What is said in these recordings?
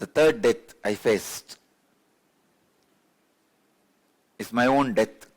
The third death I faced is my own death.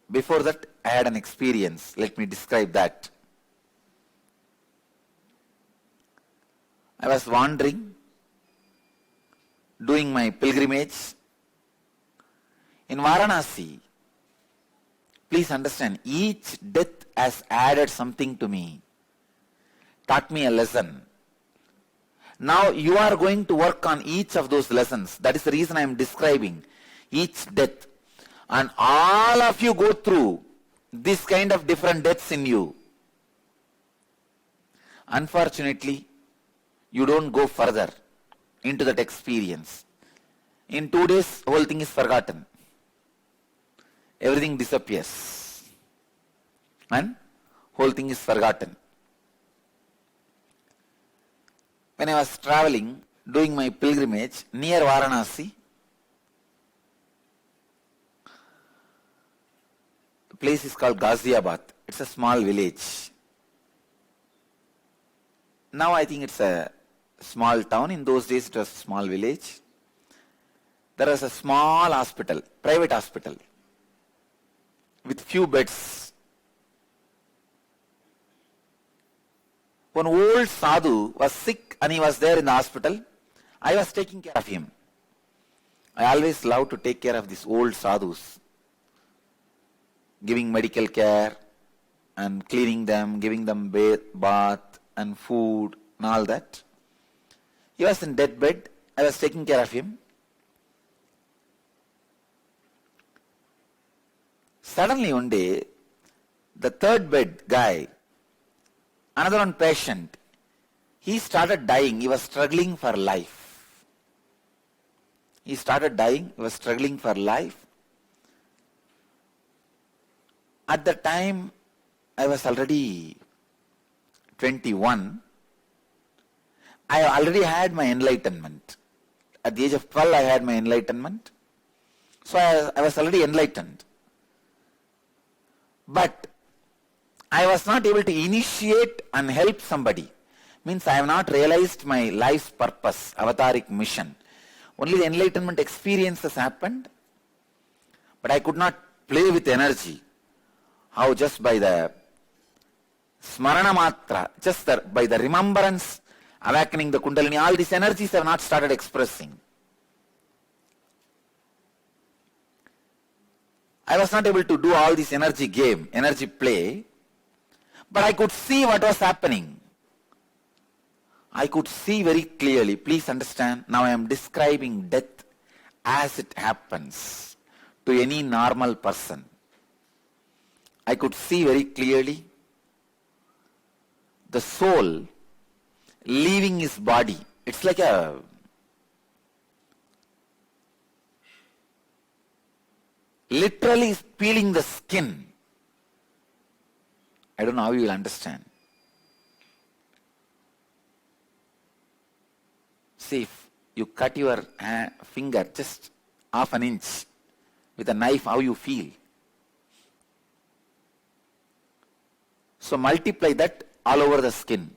Before that, I had an experience. Let me describe that. I was wandering, doing my pilgrimage in Varanasi. Please understand, each death has added something to me, taught me a lesson. Now you are going to work on each of those lessons. That is the reason I am describing each death. And all of you go through this kind of different deaths in you. Unfortunately, you don't go further into that experience. In 2 days, the whole thing is forgotten. Everything disappears. And whole thing is forgotten. When I was traveling, doing my pilgrimage near Varanasi, the place is called Ghaziabad. It's a small village. Now I think it's a small town. In those days it was a small village. There was a small hospital, private hospital, with few beds. One old sadhu was sick and he was there in the hospital. I was taking care of him. I always love to take care of these old sadhus, giving medical care and cleaning them, giving them bath and food and all that. He was in deathbed. I was taking care of him. Suddenly one day, the third bed guy, another one patient, he started dying. He was struggling for life. He started dying. He was struggling for life. At the time, I was already 21. I already had my enlightenment. At the age of 12, I had my enlightenment. So I was already enlightened. But I was not able to initiate and help somebody. Means I have not realized my life's purpose, avataric mission. Only the enlightenment experiences happened, but I could not play with energy. How just by the smarana matra, just by the remembrance, awakening the kundalini, all these energies have not started expressing. I was not able to do all this energy game, energy play, but I could see what was happening. I could see very clearly. Please understand, now I am describing death as it happens to any normal person. I could see very clearly the soul leaving his body. It's like a literally peeling the skin. I don't know how you will understand. See, if you cut your finger just half an inch with a knife, how you feel. So multiply that all over the skin.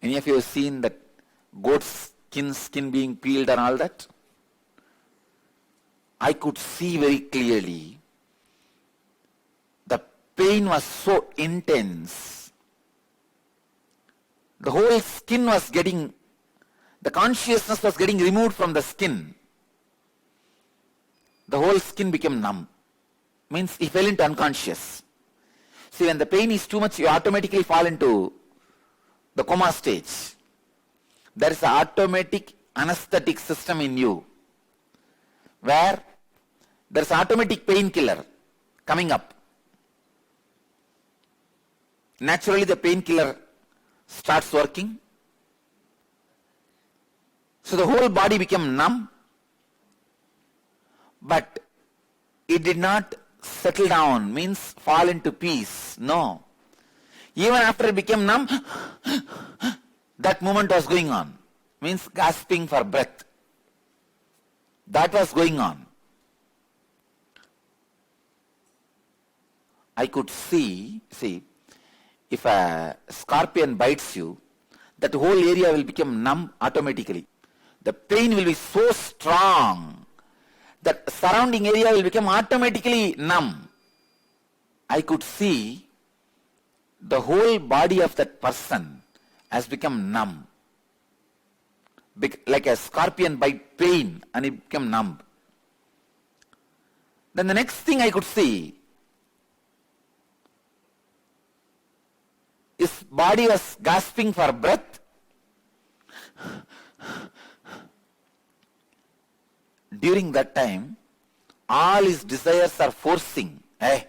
Any of you have seen that goat's skin being peeled and all that? I could see very clearly the pain was so intense. The whole skin was getting, the consciousness was getting removed from the skin. The whole skin became numb. Means he fell into unconscious. See, when the pain is too much, you automatically fall into the coma stage. There is an automatic anesthetic system in you where there is automatic painkiller coming up. Naturally, the painkiller starts working. So the whole body became numb, but it did not settle down, means fall into peace. No. Even after it became numb, that movement was going on. Means gasping for breath. That was going on. I could see, if a scorpion bites you, that whole area will become numb automatically. The pain will be so strong that surrounding area will become automatically numb. I could see the whole body of that person has become numb. Like a scorpion bite pain, and it became numb. Then the next thing I could see, his body was gasping for breath. During that time, all his desires are forcing, hey,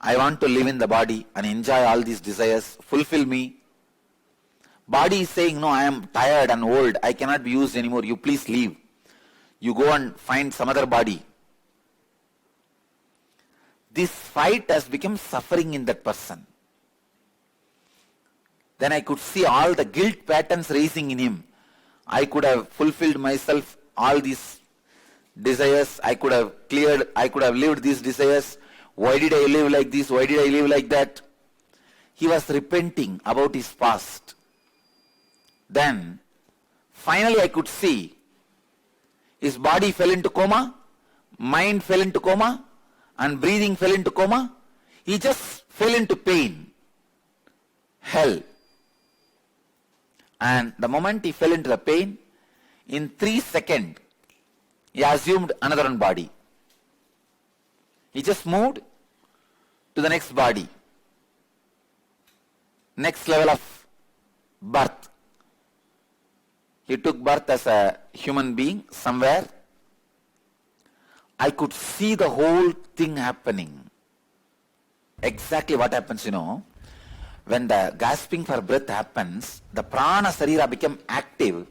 I want to live in the body and enjoy all these desires, fulfill me. Body is saying, no, I am tired and old, I cannot be used anymore, you please leave. You go and find some other body. This fight has become suffering in that person. Then I could see all the guilt patterns raising in him. I could have fulfilled myself all these desires, I could have cleared, I could have lived these desires. Why did I live like this? Why did I live like that? He was repenting about his past. Then, finally I could see his body fell into coma, mind fell into coma, and breathing fell into coma. He just fell into pain, hell. And the moment he fell into the pain, in 3 seconds, he assumed another one body. He just moved to the next body, next level of birth. He took birth as a human being somewhere. I could see the whole thing happening. Exactly what happens, when the gasping for breath happens, the prana sarira become active.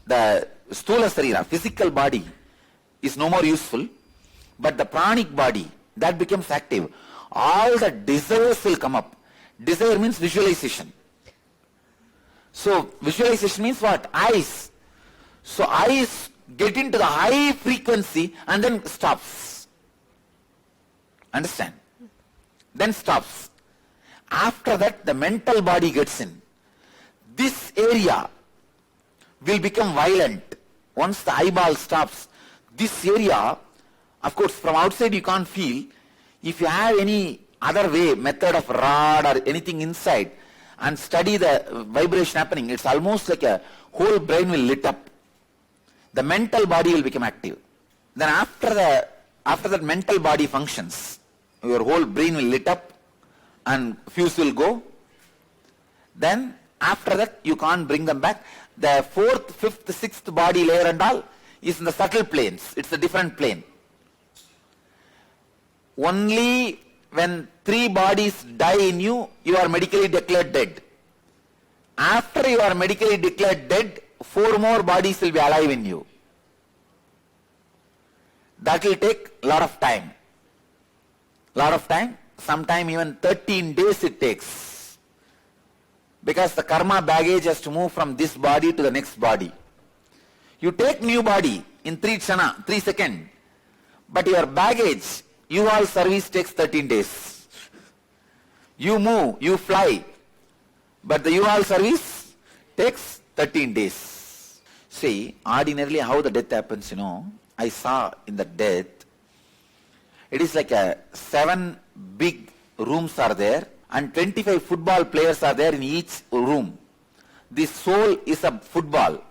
The stula sarira, physical body, is no more useful, but the pranic body, that becomes active. All the desires will come up. Desire means visualization. So visualization means what? Eyes. So eyes get into the high frequency and then stops. Understand? Then stops. After that, the mental body gets in. This area will become violent. Once the eyeball stops, this area, of course, from outside you can't feel. If you have any other way, method of rod or anything inside, and study the vibration happening, it's almost like a whole brain will lit up. The mental body will become active. Then after that mental body functions, your whole brain will lit up and fuse will go. Then after that you can't bring them back. The 4th, 5th, 6th body layer and all is in the subtle planes. It's a different plane. Only when 3 bodies die in you, you are medically declared dead. After you are medically declared dead, 4 more bodies will be alive in you. That will take a lot of time. Sometime even 13 days it takes. Because the karma baggage has to move from this body to the next body. You take new body in 3 seconds, but your baggage, you all service takes 13 days. You move, you fly, but the U-Haul service takes 13 days. See, ordinarily how the death happens, I saw in the death, it is like 7 big rooms are there and 25 football players are there in each room. The soul is a football.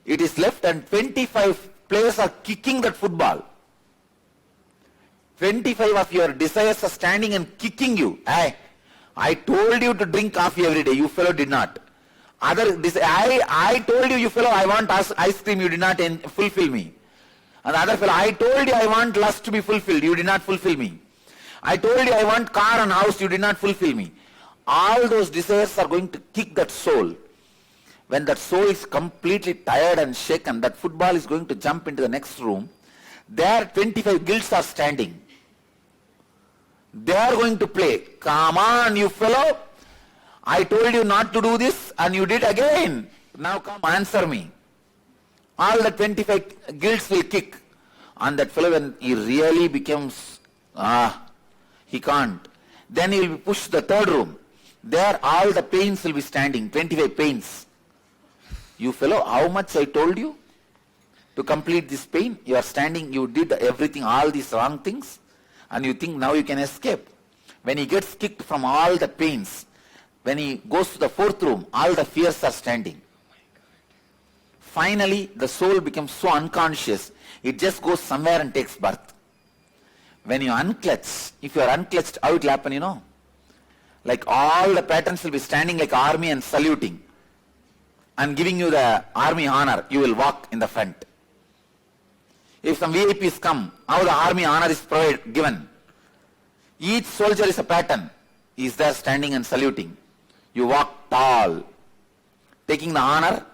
It is left and 25 players are kicking that football. 25 of your desires are standing and kicking you. Hey, I told you to drink coffee every day. You fellow did not. I told you fellow, I want ice cream. You did not fulfill me. And the other fellow, I told you I want lust to be fulfilled. You did not fulfill me. I told you I want car and house. You did not fulfill me. All those desires are going to kick that soul. When that soul is completely tired and shaken, that football is going to jump into the next room. There 25 guilds are standing. They are going to play. Come on, you fellow. I told you not to do this and you did again. Now come answer me. All the 25 guilds will kick. And that fellow, when he really becomes, he can't. Then he will push the third room. There all the pains will be standing, 25 pains. You fellow, how much I told you to complete this pain? You are standing, you did everything, all these wrong things, and you think now you can escape. When he gets kicked from all the pains, when he goes to the fourth room, all the fears are standing. Finally, the soul becomes so unconscious, it just goes somewhere and takes birth. When you unclutch, if you are unclutched, how it will happen, you know? Like all the patterns will be standing like army and saluting and giving you the army honor. You will walk in the front. If some VIPs come, how the army honor is given. Each soldier is a pattern. He is there standing and saluting. You walk tall. Taking the honor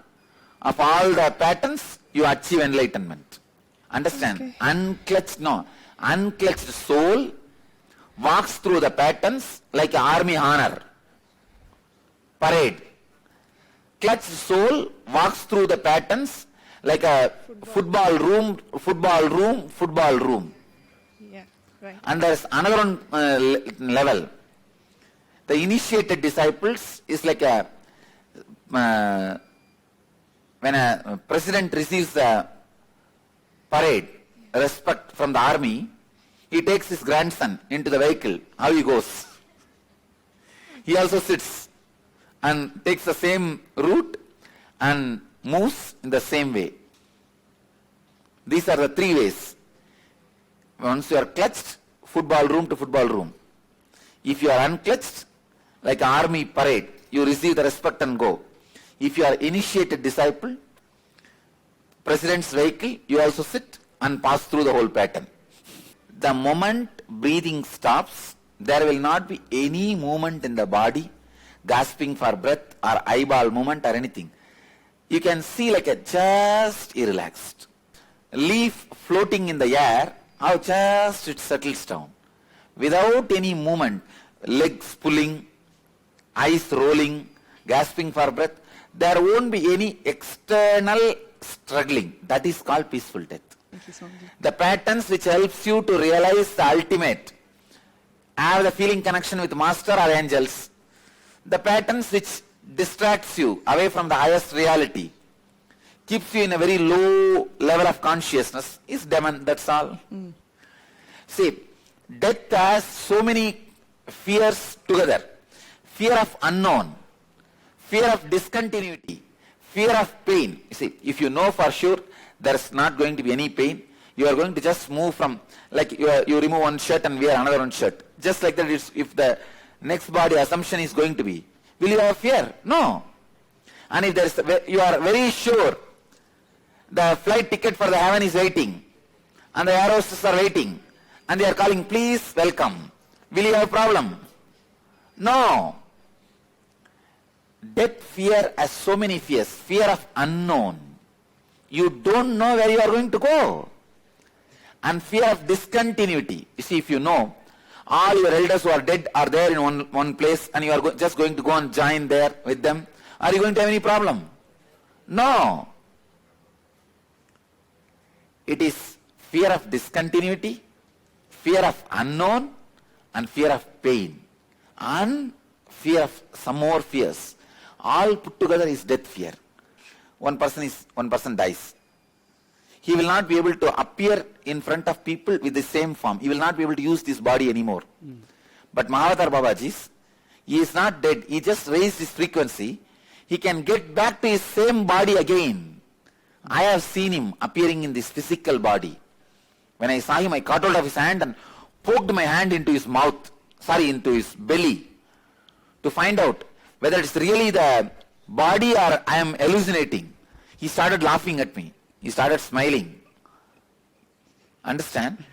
of all the patterns, you achieve enlightenment. Understand? Okay. Unclutched soul walks through the patterns like army honor. Parade. Clutched soul walks through the patterns like a football room. Yeah, right. And there's another level. The initiated disciples is like a when a president receives a parade, respect from the army, he takes his grandson into the vehicle. How he goes? He also sits and takes the same route and moves in the same way. These are the three ways. Once you are clutched, football room to football room. If you are unclutched, like army parade, you receive the respect and go. If you are initiated disciple, president's vehicle, you also sit and pass through the whole pattern. The moment breathing stops, there will not be any movement in the body, gasping for breath or eyeball movement or anything. You can see like a just relaxed. Leaf floating in the air, how just it settles down. Without any movement, legs pulling, eyes rolling, gasping for breath, there won't be any external struggling. That is called peaceful death. The patterns which helps you to realize the ultimate, have the feeling connection with master or angels. The patterns which distracts you away from the highest reality, keeps you in a very low level of consciousness, is demon, that's all. See, death has so many fears together. Fear of unknown, fear of discontinuity, fear of pain. You see, if you know for sure there is not going to be any pain, you are going to just move from, like you remove one shirt and wear another one shirt. Just like that, if the next body assumption is going to be, will you have fear? No. And if there is, you are very sure the flight ticket for the heaven is waiting and the air hostesses are waiting and they are calling, please welcome. Will you have a problem? No. Death fear has so many fears. Fear of unknown. You don't know where you are going to go. And fear of discontinuity. You see, if you know, all your elders who are dead are there in one place and you are just going to go and join there with them, are you going to have any problem? No. It is fear of discontinuity, fear of unknown, and fear of pain. And fear of some more fears. All put together is death fear. One person dies. He will not be able to appear in front of people with the same form. He will not be able to use this body anymore. But Mahavatar Babaji's, he is not dead. He just raised his frequency. He can get back to his same body again. I have seen him appearing in this physical body. When I saw him, I caught hold of his hand and poked my hand into his mouth, into his belly, to find out whether it's really the body or I am hallucinating. He started laughing at me. He started smiling. Understand?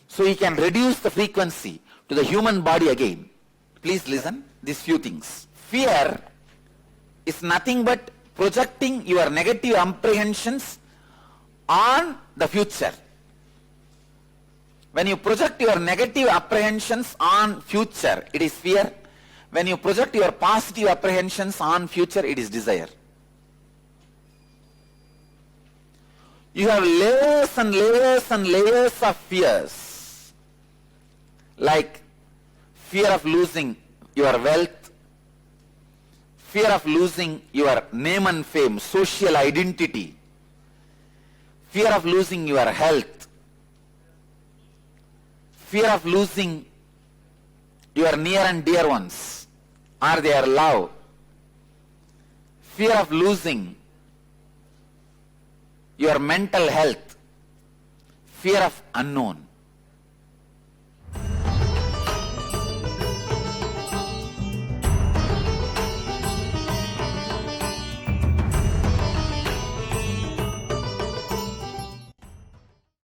So he can reduce the frequency to the human body again. Please listen, these few things. Fear is nothing but projecting your negative apprehensions on the future. When you project your negative apprehensions on future, it is fear. When you project your positive apprehensions on future, it is desire. You have layers and layers and layers of fears. Like fear of losing your wealth, fear of losing your name and fame, social identity, fear of losing your health, fear of losing your near and dear ones or their love, fear of losing your mental health, fear of unknown.